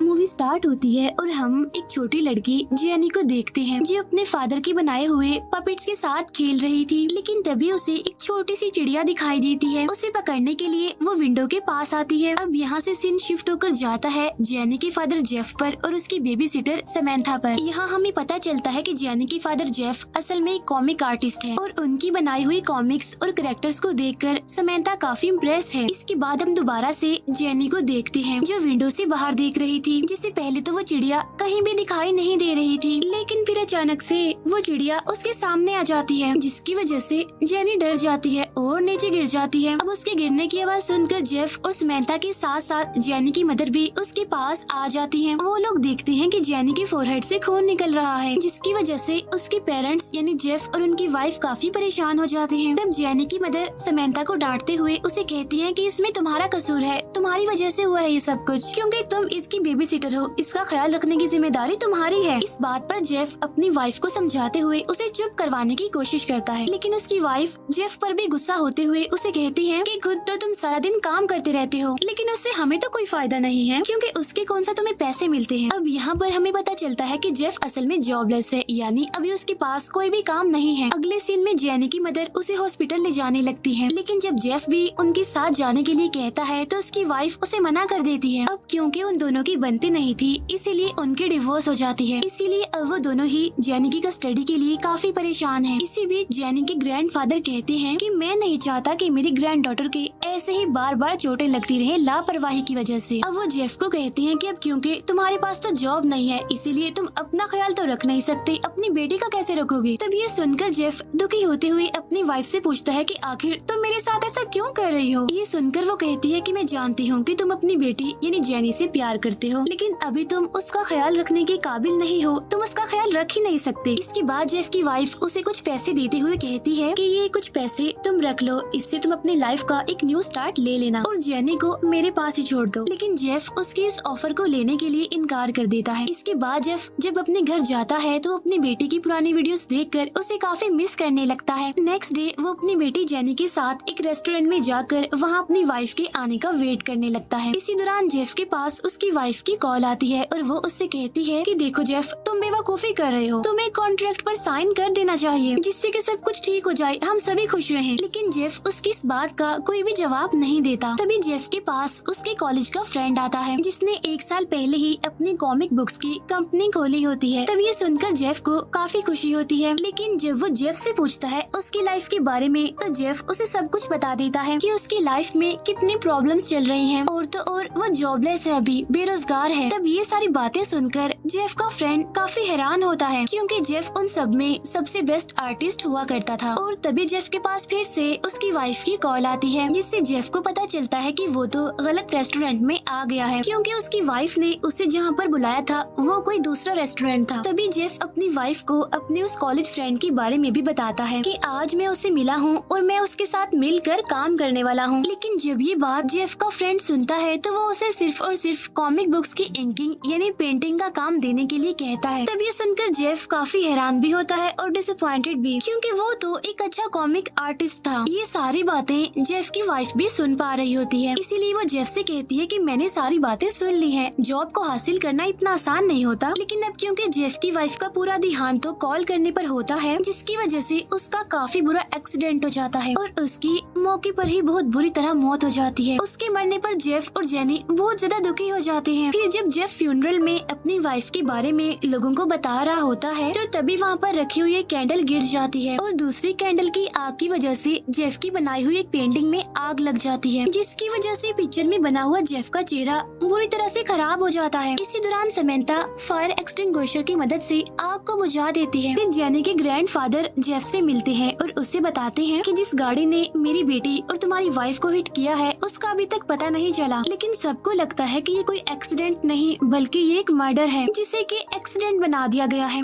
Movie start होती है और हम एक छोटी लड़की जेनी को देखते हैं जो अपने फादर के बनाए हुए पपेट्स के साथ खेल रही थी। लेकिन तभी उसे एक छोटी सी चिड़िया दिखाई देती है। उसे पकड़ने के लिए वो विंडो के पास आती है। अब यहाँ से सीन शिफ्ट होकर जाता है जेनी के फादर जेफ पर और उसकी बेबी सिटर समैंथा पर। यहाँ हमें पता चलता है कि जेनी के फादर जेफ असल में एक कॉमिक आर्टिस्ट है और उनकी बनाई हुई कॉमिक्स और कैरेक्टर्स को देखकर समैंथा काफी इम्प्रेस है। इसके बाद हम दोबारा से जेनी को देखते हैं जो विंडो से बाहर देख रही थी। जिससे पहले तो वो चिड़िया कहीं भी दिखाई नहीं दे रही थी, लेकिन फिर अचानक से वो चिड़िया उसके सामने आ जाती है, जिसकी वजह से जेनी डर जाती है और नीचे गिर जाती है। अब उसके गिरने की आवाज सुनकर जेफ और समैंथा के साथ साथ जेनी की मदर भी उसके पास आ जाती है। वो लोग देखते हैं कि जेनी के फोरहेड से खून निकल रहा है, जिसकी वजह से उसके पेरेंट्स यानी जेफ और उनकी वाइफ काफी परेशान हो जाते हैं। तब जेनी की मदर समैंथा को डांटते हुए उसे कहती है कि इसमें तुम्हारा कसूर है, तुम्हारी वजह से हुआ है ये सब कुछ, क्योंकि तुम इसकी बेबी सिटर हो, इसका ख्याल रखने की जिम्मेदारी तुम्हारी है। इस बात पर जेफ अपनी वाइफ को समझाते हुए उसे चुप करवाने की कोशिश करता है, लेकिन उसकी वाइफ जेफ पर भी गुस्सा होते हुए उसे कहती है कि खुद तो तुम सारा दिन काम करते रहते हो, लेकिन उससे हमें तो कोई फायदा नहीं है क्योंकि उसके कौन सा तुम्हें पैसे मिलते हैं। अब यहाँ पर हमें पता चलता है कि जेफ असल में जॉबलेस है, यानी अभी उसके पास कोई भी काम नहीं है। अगले सीन में जेनी की मदर उसे हॉस्पिटल ले जाने लगती है, लेकिन जब जेफ भी उनके साथ जाने के लिए कहता है तो उसकी वाइफ उसे मना कर देती है। अब क्योंकि उन दोनों की बनती नहीं थी इसीलिए उनकी डिवोर्स हो जाती है। इसीलिए अब वो दोनों ही जेनी की कस्टडी के लिए काफी परेशान हैं। इसी बीच जेनी के ग्रैंडफादर कहते हैं कि मैं नहीं चाहता कि मेरी ग्रैंड डॉटर के ऐसे ही बार बार चोटें लगती रहे लापरवाही की वजह से। अब वो जेफ को कहते हैं कि अब क्योंकि तुम्हारे पास तो जॉब नहीं है इसीलिए तुम अपना ख्याल तो रख नहीं सकते, अपनी बेटी का कैसे रखोगे। तब ये सुनकर जेफ दुखी होते हुए अपनी वाइफ से पूछता है कि आखिर तुम मेरे साथ ऐसा क्यों कर रही हो। ये सुनकर वो कहती है कि मैं जानती हूँ कि तुम अपनी बेटी यानी जेनी से प्यार करते हो, लेकिन अभी तुम उसका ख्याल रखने के काबिल नहीं हो, तुम उसका ख्याल रख ही नहीं सकते। इसके बाद जेफ की वाइफ उसे कुछ पैसे देते हुए कहती है कि ये कुछ पैसे तुम रख लो, इससे तुम अपनी लाइफ का एक न्यू स्टार्ट ले लेना और जेनी को मेरे पास ही छोड़ दो। लेकिन जेफ उसकी इस ऑफर को लेने के लिए इनकार कर देता है। इसके बाद जेफ जब अपने घर जाता है तो अपनी बेटी की पुरानी वीडियोस देखकर उसे काफी मिस करने लगता है। नेक्स्ट डे वो अपनी बेटी जेनी के साथ एक रेस्टोरेंट में जाकर वहाँ अपनी वाइफ के आने का वेट करने लगता है। इसी दौरान जेफ के पास उसकी वाइफ की कॉल आती है और वो उससे कहती है कि देखो जेफ, तुम बेवकूफी कर रहे हो, तुम्हें कॉन्ट्रैक्ट पर साइन कर देना चाहिए जिससे कि सब कुछ ठीक हो जाए, हम सभी खुश रहें। लेकिन जेफ उसकी इस बात का कोई भी जवाब नहीं देता। तभी जेफ के पास उसके कॉलेज का फ्रेंड आता है जिसने 1 साल पहले ही अपनी कॉमिक बुक्स की कंपनी खोली होती है। तब ये सुनकर जेफ को काफी खुशी होती है, लेकिन जब वो जेफ से पूछता है उसकी लाइफ के बारे में तो जेफ उसे सब कुछ बता देता है कि उसकी लाइफ में कितनी प्रॉब्लम्स चल रही हैं और तो और वो जॉबलेस है, अभी बेरोजगार है। तब ये सारी बातें सुनकर जेफ का फ्रेंड काफी हैरान होता है क्योंकि जेफ उन सब में सबसे बेस्ट आर्टिस्ट हुआ करता था। और तभी जेफ के पास फिर से उसकी वाइफ की कॉल आती है जिससे जेफ को पता चलता है कि वो तो गलत रेस्टोरेंट में आ गया है क्योंकि उसकी वाइफ ने उसे जहाँ पर बुलाया था वो कोई दूसरा रेस्टोरेंट था। तभी जेफ अपनी वाइफ को अपने उस कॉलेज फ्रेंड के बारे में भी बताता है कि आज मैं उससे मिला हूँ और मैं उसके साथ मिलकर काम करने वाला हूँ। लेकिन जब ये बात जेफ का फ्रेंड सुनता है तो वो उसे सिर्फ और सिर्फ कॉमिक बुक्स की इंकिंग यानी पेंटिंग का काम देने के लिए कहता है। तब ये सुनकर जेफ काफी हैरान भी होता है और डिसअपॉइंटेड भी क्योंकि वो तो एक अच्छा कॉमिक आर्टिस्ट था। ये सारी बातें जेफ की वाइफ भी सुन पा रही होती है, इसीलिए वो जेफ से कहती है कि मैंने सारी बातें सुन ली हैं, जॉब को हासिल करना इतना आसान नहीं होता। लेकिन अब क्योंकि जेफ की वाइफ का पूरा ध्यान तो कॉल करने पर होता है जिसकी वजह से उसका काफी बुरा एक्सीडेंट हो जाता है और उसकी मौके पर ही बहुत बुरी तरह मौत हो जाती है। उसके मरने पर जेफ और जेनी बहुत ज्यादा दुखी हो जाते हैं। फिर जब जेफ फ्यूनरल में अपनी वाइफ के बारे में लोगों को बता रहा होता है तो तभी वहाँ पर रखी हुई एक कैंडल गिर जाती है और दूसरी कैंडल की आग की वजह से जेफ की बनाई हुई एक पेंटिंग में आग लग जाती है, जिसकी वजह से पिक्चर में बना हुआ जेफ का चेहरा बुरी तरह से खराब हो जाता है। इसी दौरान समैंथा फायर एक्सटिंग्विशर की मदद से आग को बुझा देती है। फिर जेनी के ग्रैंडफादर जेफ से मिलते हैं और उससे बताते हैं कि जिस गाड़ी ने मेरी बेटी और तुम्हारी वाइफ को हिट किया है उसका अभी तक पता नहीं चला, लेकिन सबको लगता है कि ये कोई एक्सीडेंट नहीं बल्कि ये एक मर्डर है जिसे कि एक्सीडेंट बना दिया गया है।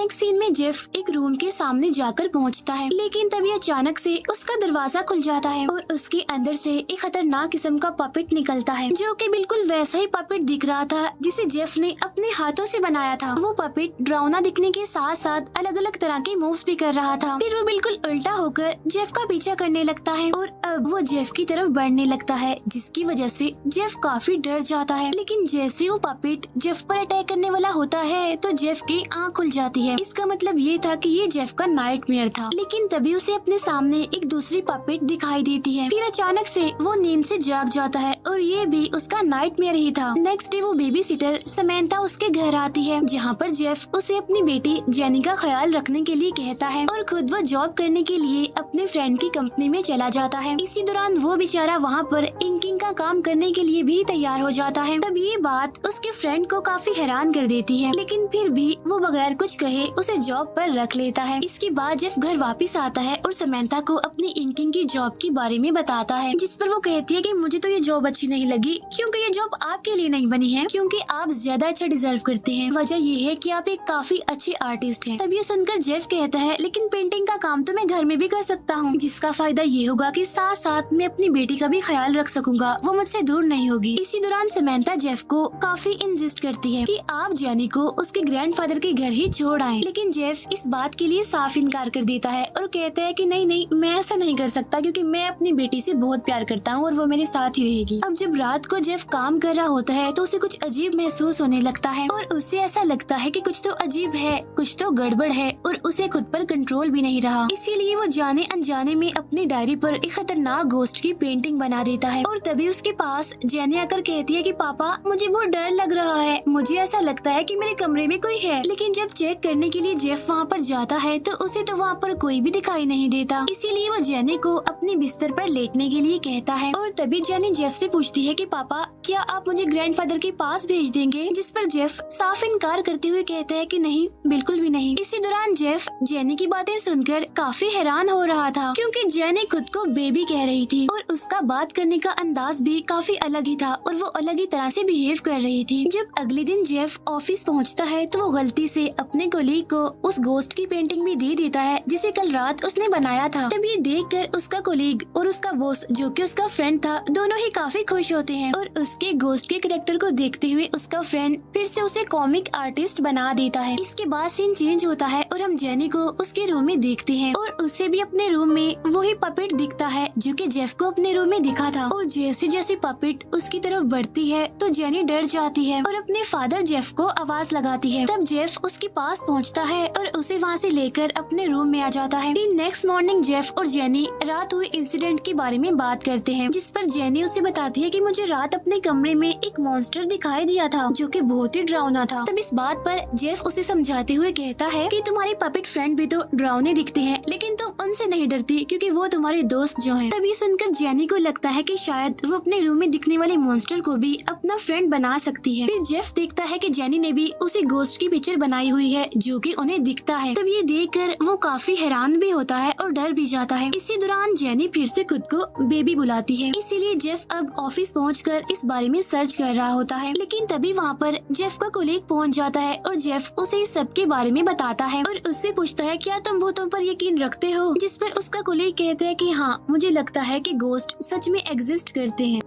नेक्स्ट सीन में जेफ एक रूम के सामने जाकर पहुंचता है, लेकिन तभी अचानक से उसका दरवाजा खुल जाता है और उसके अंदर से एक खतरनाक किस्म का पपेट निकलता है, जो कि बिल्कुल वैसा ही पपेट दिख रहा था जिसे जेफ ने अपने हाथों से बनाया था। वो पपेट डरावना दिखने के साथ साथ अलग अलग तरह के मूव्स भी कर रहा था। फिर वो बिल्कुल उल्टा होकर जेफ का पीछा करने लगता है और अब वो जेफ की तरफ बढ़ने लगता है, जिसकी वजह से जेफ काफी डर जाता है। लेकिन जैसे वो पपेट जेफ पर अटैक करने वाला होता है तो जेफ की आँख खुल जाती है। इसका मतलब ये था कि ये जेफ का नाइटमेयर था। लेकिन तभी उसे अपने सामने एक दूसरी पपेट दिखाई देती है। फिर अचानक से वो नींद से जाग जाता है और ये भी उसका नाइटमेयर ही था। नेक्स्ट डे वो बेबी सिटर समंथा उसके घर आती है, जहाँ पर जेफ उसे अपनी बेटी जेनी का ख्याल रखने के लिए कहता है और खुद वो जॉब करने के लिए अपने फ्रेंड की कंपनी में चला जाता है। इसी दौरान वो बेचारा वहाँ पर इंकिंग का काम करने के लिए भी तैयार हो जाता है। तब ये बात उसके फ्रेंड को काफी हैरान कर देती है, लेकिन फिर भी वो बगैर कुछ कहे उसे जॉब पर रख लेता है। इसके बाद जेफ घर वापस आता है और समंथा को अपनी इंकिंग की जॉब के बारे में बताता है, जिस पर वो कहती है कि मुझे तो ये जॉब अच्छी नहीं लगी, क्योंकि ये जॉब आपके लिए नहीं बनी है, क्योंकि आप ज्यादा अच्छा डिजर्व करते हैं। वजह ये है कि आप एक काफी अच्छे आर्टिस्ट हैं। तब ये सुनकर जेफ कहता है, लेकिन पेंटिंग का काम तो मैं घर में भी कर सकता हूँ, जिसका फायदा ये होगा कि साथ साथ मैं अपनी बेटी का भी ख्याल रख सकूंगा, वो मुझसे दूर नहीं होगी। इसी दौरान समंथा जेफ को काफी इंसिस्ट करती है कि आप जेनी को उसके ग्रैंडफादर के घर ही छोड़ आए, लेकिन जेफ इस बात के लिए साफ इनकार कर देता है और कहता है कि नहीं, मैं ऐसा नहीं कर सकता, क्योंकि मैं अपनी बेटी से बहुत प्यार करता हूँ और वो मेरे साथ ही रहेगी। अब जब रात को जेफ काम कर रहा होता है तो उसे कुछ अजीब महसूस होने लगता है और उसे ऐसा लगता है कि कुछ तो अजीब है, कुछ तो गड़बड़ है और उसे खुद पर कंट्रोल भी नहीं रहा। इसीलिए वो जाने अनजाने में अपनी डायरी पर एक खतरनाक घोस्ट की पेंटिंग बना देता है और तभी उसके पास जेनी आकर कहती है कि पापा, मुझे बहुत डर लग रहा है, मुझे ऐसा लगता है कि मेरे कमरे में कोई है। लेकिन जब चेक करने के लिए जेफ वहाँ पर जाता है तो उसे तो वहाँ पर कोई भी दिखाई नहीं देता। इसीलिए वो जेनी को अपने बिस्तर पर लेटने के लिए कहता है और तभी जेनी जेफ से पूछती है कि पापा, क्या आप मुझे ग्रैंडफादर के पास भेज देंगे? जिस पर जेफ साफ इनकार करते हुए कहता है कि नहीं, बिल्कुल भी नहीं। इसी दौरान जेफ जेनी की बातें सुनकर काफी हैरान हो रहा था, क्योंकि जेनी खुद को बेबी कह रही थी और उसका बात करने का अंदाज भी काफी अलग ही था और वो अलग ही तरह से बिहेव कर रही थी। जब अगले दिन जेफ ऑफिस पहुंचता है तो वो गलती से अपने कोलीग को उस घोस्ट की पेंटिंग भी दे देता है, जिसे कल रात उसने बनाया था। तब ये देखकर उसका कोलीग और उसका बॉस, जो कि उसका फ्रेंड था, दोनों ही काफी खुश होते हैं और उसके घोस्ट के कैरेक्टर को देखते हुए उसका फ्रेंड फिर से उसे कॉमिक आर्टिस्ट बना देता है। इसके बाद सीन चेंज होता है और हम जेनी को उसके रूम में देखते हैं और उसे भी अपने रूम में वही पपेट दिखता है जो कि जेफ को अपने रूम में दिखा था। और जैसे जैसे पपेट उसकी तरफ बढ़ती है तो जेनी डर जाती है और अपने फादर जेफ को आवाज लगाती है। तब जेफ उसके पास पहुंचता है और उसे वहां से लेकर अपने रूम में आ जाता है। फिर नेक्स्ट मॉर्निंग जेफ और जेनी रात हुए इंसिडेंट के बारे में बात करते हैं, जिस पर जेनी उसे बताती है कि मुझे रात अपने कमरे में एक मॉन्स्टर दिखाई दिया था जो कि बहुत ही डरावना था। तब इस बात पर जेफ उसे समझाते हुए कहता है कि तुम्हारे पपेट फ्रेंड भी तो डरावने दिखते हैं, लेकिन तुम उनसे नहीं डरती क्योंकि वो तुम्हारे दोस्त जो हैं। तब ये सुनकर जेनी को लगता है कि शायद वो अपने रूम में दिखने वाले मॉन्स्टर को भी अपना फ्रेंड बना सकती है। फिर जेफ देखता है कि जेनी ने भी उसी घोस्ट की पिक्चर बनाई हुई है जो कि उन्हें दिखता है। तब ये देखकर वो काफी हैरान भी होता है और डर भी जाता है। इसी दौरान जेनी फिर से खुद को बेबी बुलाती है, इसीलिए जेफ अब ऑफिस पहुंचकर इस बारे में सर्च कर रहा होता है। लेकिन तभी वहाँ पर जेफ का कोलीग पहुंच जाता है और जेफ उसे इस सब के बारे में बताता है और उससे पूछता है, क्या तुम भूतों पर यकीन रखते हो? जिस पर उसका कोलीग कहता है कि हाँ, मुझे लगता है कि घोस्ट सच में एग्जिस्ट करते हैं।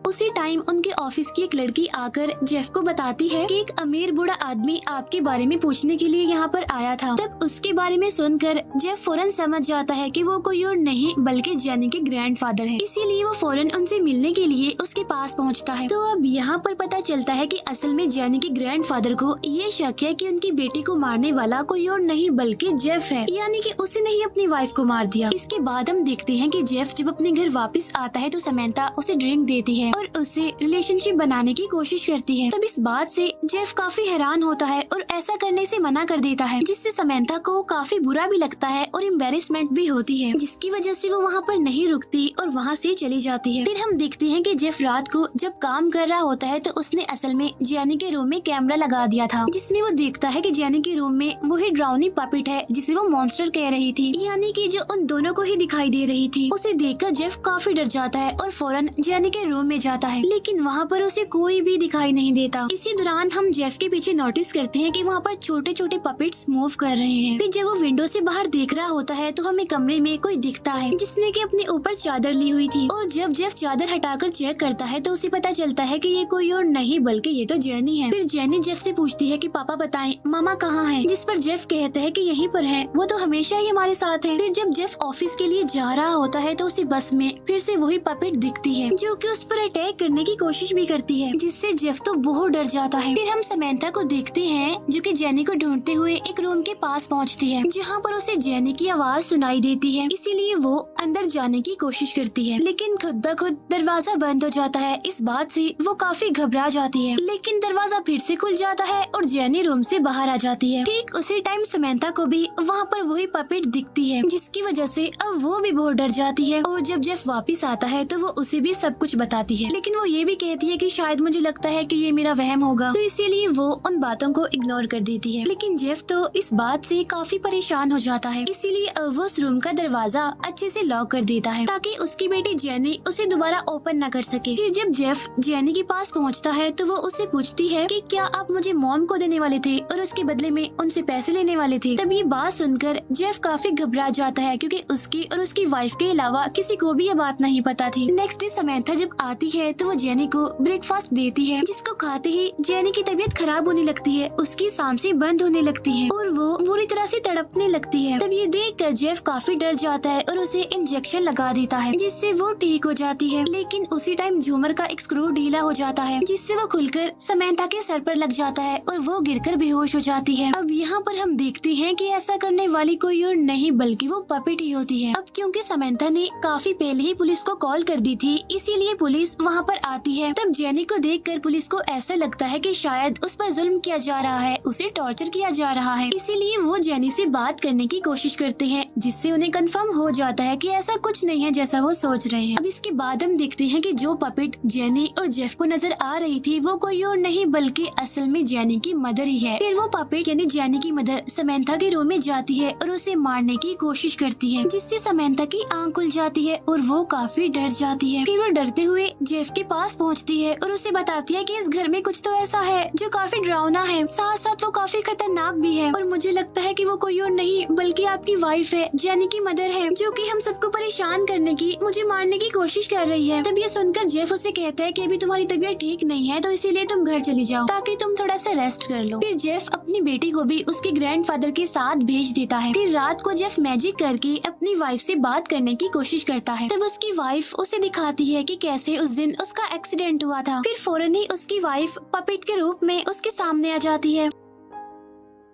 उसी टाइम उनके ऑफिस की एक लड़की आकर जेफ को बताती है कि एक अमीर बूढ़ा आदमी आपके बारे में पूछने के लिए यहाँ पर आया था। तब उसके बारे में सुनकर जेफ फौरन समझ जाता है कि वो कोई और नहीं बल्कि जेनी के ग्रैंडफादर हैं। इसीलिए वो फौरन उनसे मिलने के लिए उसके पास पहुँचता है। तो अब यहाँ पर पता चलता है कि असल में जेनी के ग्रैंडफादर को ये शक है कि उनकी बेटी को मारने वाला कोई और नहीं बल्कि जेफ है, यानी कि उसने ही अपनी वाइफ को मार दिया। इसके बाद हम देखते हैं कि जेफ जब अपने घर वापस आता है तो समंथा उसे ड्रिंक देती है और उससे रिलेशनशिप बनाने की कोशिश करती है। तब इस बात से जेफ काफी हैरान होता है और ऐसा करने से मना कर देता है, जिससे समंथा को काफी बुरा भी लगता है और एम्बेरसमेंट भी होती है, जिसकी वजह से वो वहाँ पर नहीं रुकती और वहाँ से चली जाती है। फिर हम देखते हैं कि जेफ रात को जब काम कर रहा होता है तो उसने असल में जेनी के रूम में कैमरा लगा दिया था, जिसमें वो देखता है कि जेनी के रूम में वही ड्राउनी पपेट है जिसे वो मॉन्स्टर कह रही थी, यानी कि जो उन दोनों को ही दिखाई दे रही थी। उसे देखकर जेफ काफी डर जाता है और फौरन जेनी के रूम में जाता है, लेकिन वहाँ पर उसे कोई भी दिखाई नहीं देता। इसी दौरान हम जेफ के पीछे नोटिस करते हैं कि वहाँ पर छोटे छोटे पपेट्स मूव कर रहे हैं। फिर जब वो विंडो से बाहर देख रहा होता है तो हमें कमरे में कोई दिखता है जिसने कि अपने ऊपर चादर ली हुई थी, और जब जेफ चादर हटाकर चेक करता है तो उसे पता चलता है कि ये कोई और नहीं बल्कि ये तो जेनी है। फिर जेनी जेफ से पूछती है कि पापा बताएं मामा कहाँ हैं? जिस पर जेफ कहता है कि यहीं पर है, वो तो हमेशा ही हमारे साथ है। फिर जब जेफ ऑफिस के लिए जा रहा होता है तो उसे बस में फिर से वही पपेट दिखती है जो कि उस पर अटैक करने की कोशिश भी करती है, जिससे जेफ तो बहुत डर जाता है। फिर हम समंथा को देखते हैं जो कि जेनी को ढूंढते हुए एक रूम के पास पहुंचती है, जहां पर उसे जेनी की आवाज सुनाई देती है, इसीलिए वो अंदर जाने की कोशिश करती है, लेकिन खुद ब खुद दरवाजा बंद हो जाता है। इस बात से वो काफी घबरा जाती है, लेकिन दरवाजा फिर से खुल जाता है और जेनी रूम से बाहर आ जाती है। ठीक उसी टाइम समंथा को भी वहाँ पर वही पपेट दिखती है, जिसकी वजह से अब वो भी बहुत डर जाती है। और जब जेफ वापिस आता है तो वो उसे भी सब कुछ बताती है, लेकिन वो ये भी कहती है कि शायद मुझे लगता है कि ये मेरा वहम होगा, तो इसीलिए वो उन बातों को इग्नोर कर देती है। लेकिन जेफ तो इस बात से काफी परेशान हो जाता है, इसीलिए वो उस रूम का दरवाजा अच्छे से लॉक कर देता है ताकि उसकी बेटी जेनी उसे दोबारा ओपन न कर सके। फिर जब जेफ जेनी के पास पहुंचता है तो वो उससे पूछती है कि क्या आप मुझे मॉम को देने वाले थे और उसके बदले में उनसे पैसे लेने वाले थे। तब ये बात सुनकर जेफ काफी घबरा जाता है, क्योंकि उसकी और उसकी वाइफ के अलावा किसी को भी ये बात नहीं पता थी। नेक्स्ट डे समंथा जब आती है तो वो जेनी को ब्रेकफास्ट देती है, जिसको खाते ही जेनी की तबीयत खराब होने लगती है, उसकी सांसें बंद होने लगती है और वो बुरी तरह से तड़पने लगती है। तब ये देखकर जेफ काफी डर जाता है और उसे इंजेक्शन लगा देता है, जिससे वो ठीक हो जाती है। लेकिन उसी टाइम झूमर का एक स्क्रू ढीला हो जाता है, जिससे वो खुलकर समंथा के सर पर लग जाता है और वो गिरकर बेहोश हो जाती है। अब यहाँ पर हम देखते हैं कि ऐसा करने वाली कोई और नहीं बल्कि वो पपेट ही होती है। अब क्योंकि समंथा ने काफी पहले ही पुलिस को कॉल कर दी थी, इसीलिए पुलिस वहाँ पर आती है। तब जेनी को देखकर पुलिस को ऐसा लगता है कि शायद उस पर जुल्म किया जा रहा है, उसे टॉर्चर किया जा रहा है, इसीलिए वो जेनी से बात करने की कोशिश करते हैं, जिससे उन्हें कंफर्म हो जाता है कि ऐसा कुछ नहीं है जैसा वो सोच रहे हैं। अब इसके बाद हम देखते हैं कि जो पपेट जेनी और जेफ को नजर आ रही थी वो कोई और नहीं बल्कि असल में जेनी की मदर ही है। फिर वो पपेट यानी जेनी की मदर समंथा के रूम में जाती है और उसे मारने की कोशिश करती है, जिससे समंथा की आंख खुल जाती है और वो काफी डर जाती है। फिर वो डरते हुए जेफ के पास पहुंचती है और उसे बताती है कि इस घर में कुछ तो ऐसा है जो काफी डरावना है, साथ साथ वो काफी खतरनाक भी है, और मुझे लगता है कि वो कोई और नहीं बल्कि आपकी वाइफ है, जेनी की मदर है, जो कि हम सबको परेशान करने की, मुझे मारने की कोशिश कर रही है। तब ये सुनकर जेफ उसे कहता है कि अभी तुम्हारी तबीयत ठीक नहीं है, तो इसीलिए तुम घर चली जाओ ताकि तुम थोड़ा सा रेस्ट कर लो। फिर जेफ अपनी बेटी को भी उसके ग्रैंडफादर के साथ भेज देता है। फिर रात को जेफ मैजिक करके अपनी वाइफ से बात करने की कोशिश करता है। तब उसकी वाइफ उसे दिखाती है कि कैसे उस दिन उसका एक्सीडेंट हुआ था। फिर फौरन ही उसकी वाइफ पपेट के रूप में उसके सामने आ जाती है।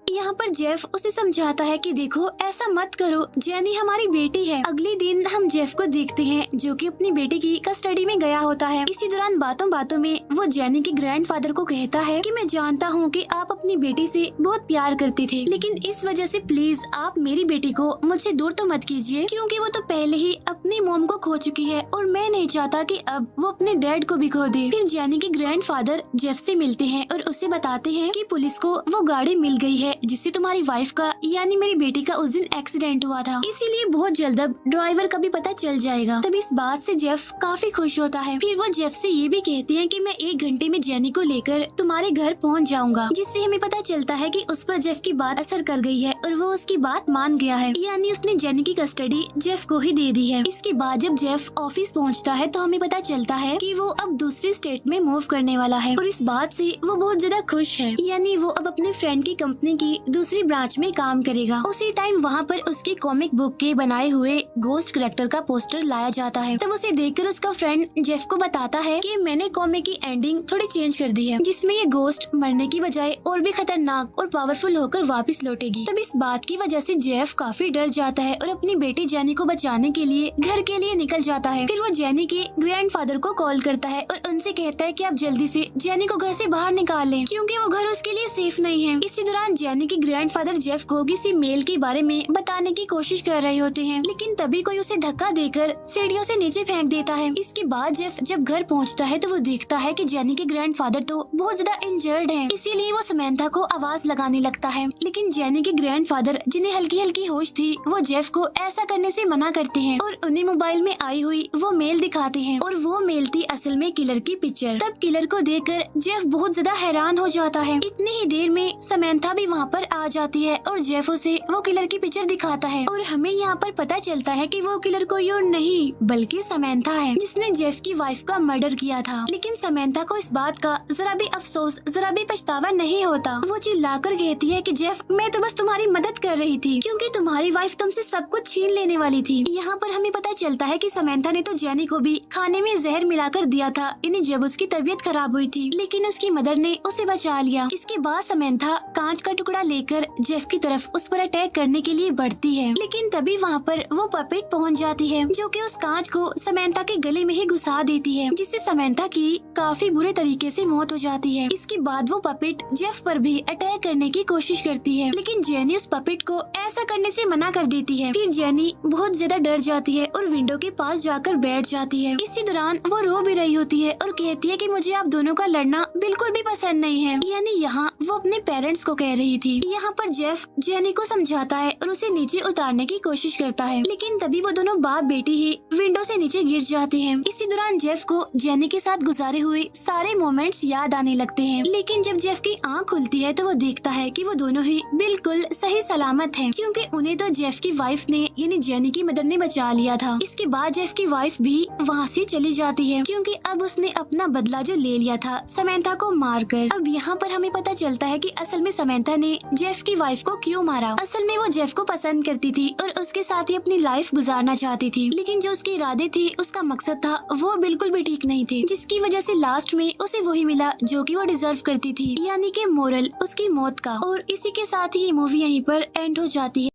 यहाँ पर जेफ उसे समझाता है कि देखो ऐसा मत करो, जेनी हमारी बेटी है। अगले दिन हम जेफ को देखते हैं जो कि अपनी बेटी की कस्टडी में गया होता है। इसी दौरान बातों बातों में वो जेनी के ग्रैंडफादर को कहता है कि मैं जानता हूँ कि आप अपनी बेटी से बहुत प्यार करते थे, लेकिन इस वजह से प्लीज आप मेरी बेटी को मुझसे दूर तो मत कीजिए, क्योंकि वो तो पहले ही अपनी मॉम को खो चुकी है और मैं नहीं चाहता कि अब वो अपने डैड को भी खो दे। फिर जेनी के ग्रैंडफादर जेफ से मिलते हैं और उसे बताते हैं कि पुलिस को वो गाड़ी मिल गई है जिससे तुम्हारी वाइफ का यानी मेरी बेटी का उस दिन एक्सीडेंट हुआ था, इसीलिए बहुत जल्द अब ड्राइवर का भी पता चल जाएगा। तब इस बात से जेफ काफी खुश होता है। फिर वो जेफ से ये भी कहते हैं कि मैं 1 घंटे में जेनी को लेकर तुम्हारे घर पहुंच जाऊंगा, जिससे हमें पता चलता है कि उस पर जेफ की बात असर कर गई है और वो उसकी बात मान गया है, यानी उसने जेनी की कस्टडी जेफ को ही दे दी है। इसके बाद जब जेफ ऑफिस पहुँचता है तो हमें पता चलता है कि वो अब दूसरे स्टेट में मूव करने वाला है, और इस बात से वो बहुत ज्यादा खुश है, यानी वो अब अपने फ्रेंड की कंपनी की दूसरी ब्रांच में काम करेगा। उसी टाइम वहाँ पर उसके कॉमिक बुक के बनाए हुए घोस्ट कैरेक्टर का पोस्टर लाया जाता है। तब उसे देखकर उसका फ्रेंड जेफ को बताता है कि मैंने कॉमिक की एंडिंग थोड़ी चेंज कर दी है, जिसमें ये घोस्ट मरने की बजाय और भी खतरनाक और पावरफुल होकर वापस लौटेगी। तब इस बात की वजह से जेफ काफी डर जाता है और अपनी बेटी जेनी को बचाने के लिए घर के लिए निकल जाता है। फिर वो जेनी के ग्रैंडफादर को कॉल करता है और उनसे कहता है कि आप जल्दी से जेनी को घर से बाहर निकाल लें, क्योंकि वो घर उसके लिए सेफ नहीं है। इसी दौरान जेनी जेनी के ग्रैंडफादर जेफ को किसी मेल के बारे में बताने की कोशिश कर रहे होते हैं, लेकिन तभी कोई उसे धक्का देकर सीढ़ियों से नीचे फेंक देता है। इसके बाद जेफ जब घर पहुंचता है तो वो देखता है कि जेनी के ग्रैंडफादर तो बहुत ज्यादा इंजर्ड हैं, इसीलिए वो समंथा को आवाज लगाने लगता है। लेकिन जेनी के ग्रैंडफादर जिन्हें हल्की हल्की होश थी वो जेफ को ऐसा करने से मना करते हैं और उन्हें मोबाइल में आई हुई वो मेल दिखाते हैं और वो मेल थी असल में किलर की पिक्चर। तब किलर को देखकर जेफ बहुत ज्यादा हैरान हो जाता है। इतनी ही देर में समंथा भी वहाँ पर आ जाती है और जेफ उसे वो किलर की पिक्चर दिखाता है और हमें यहाँ पर पता चलता है कि वो किलर कोई और नहीं बल्कि समंथा है, जिसने जेफ की वाइफ का मर्डर किया था। लेकिन समंथा को इस बात का जरा भी अफसोस, जरा भी पछतावा नहीं होता। वो चिल्लाकर कहती है कि जेफ, मैं तो बस तुम्हारी मदद कर रही थी क्योंकि तुम्हारी वाइफ तुमसे सब कुछ छीन लेने वाली थी। यहाँ पर हमें पता चलता है कि समंथा ने तो जेनी को भी खाने में जहर मिलाकर दिया था, यानी जब उसकी तबीयत खराब हुई थी, लेकिन उसकी मदर ने उसे बचा लिया। इसके बाद समंथा कांच का टुकड़ा लेकर जेफ की तरफ उस पर अटैक करने के लिए बढ़ती है, लेकिन तभी वहाँ पर वो पपेट पहुँच जाती है जो कि उस कांच को समंथा के गले में ही घुसा देती है, जिससे समंथा की काफी बुरे तरीके से मौत हो जाती है। इसके बाद वो पपेट जेफ पर भी अटैक करने की कोशिश करती है, लेकिन जेनी उस पपेट को ऐसा करने से मना कर देती है। फिर जेनी बहुत ज्यादा डर जाती है और विंडो के पास जाकर बैठ जाती है। इसी दौरान वो रो भी रही होती है और कहती है कि मुझे आप दोनों का लड़ना बिल्कुल भी पसंद नहीं है, यानी यहाँ वो अपने पेरेंट्स को कह रही थी। यहाँ पर जेफ जेनी को समझाता है और उसे नीचे उतारने की कोशिश करता है, लेकिन तभी वो दोनों बाप बेटी ही विंडो से नीचे गिर जाते हैं। इसी दौरान जेफ को जेनी के साथ गुजारे हुए सारे मोमेंट्स याद आने लगते हैं, लेकिन जब जेफ की आँख खुलती है तो वो देखता है कि वो दोनों ही बिल्कुल सही सलामत हैं, क्योंकि उन्हें तो जेफ की वाइफ ने यानी जेनी की मदर ने बचा लिया था। इसके बाद जेफ की वाइफ भी वहाँ से चली जाती है क्योंकि अब उसने अपना बदला जो ले लिया था समंथा को मारकर। अब यहाँ पर हमें पता चलता है कि असल में समंथा ने जेफ की वाइफ को क्यों मारा। असल में वो जेफ को पसंद करती थी और उसके साथ ही अपनी लाइफ गुजारना चाहती थी, लेकिन जो उसके इरादे थे, उसका मकसद था, वो बिल्कुल भी ठीक नहीं थे, जिसकी वजह से लास्ट में उसे वही मिला जो कि वो डिजर्व करती थी, यानी कि मोरल उसकी मौत का। और इसी के साथ ही ये मूवी यहीं पर एंड हो जाती है।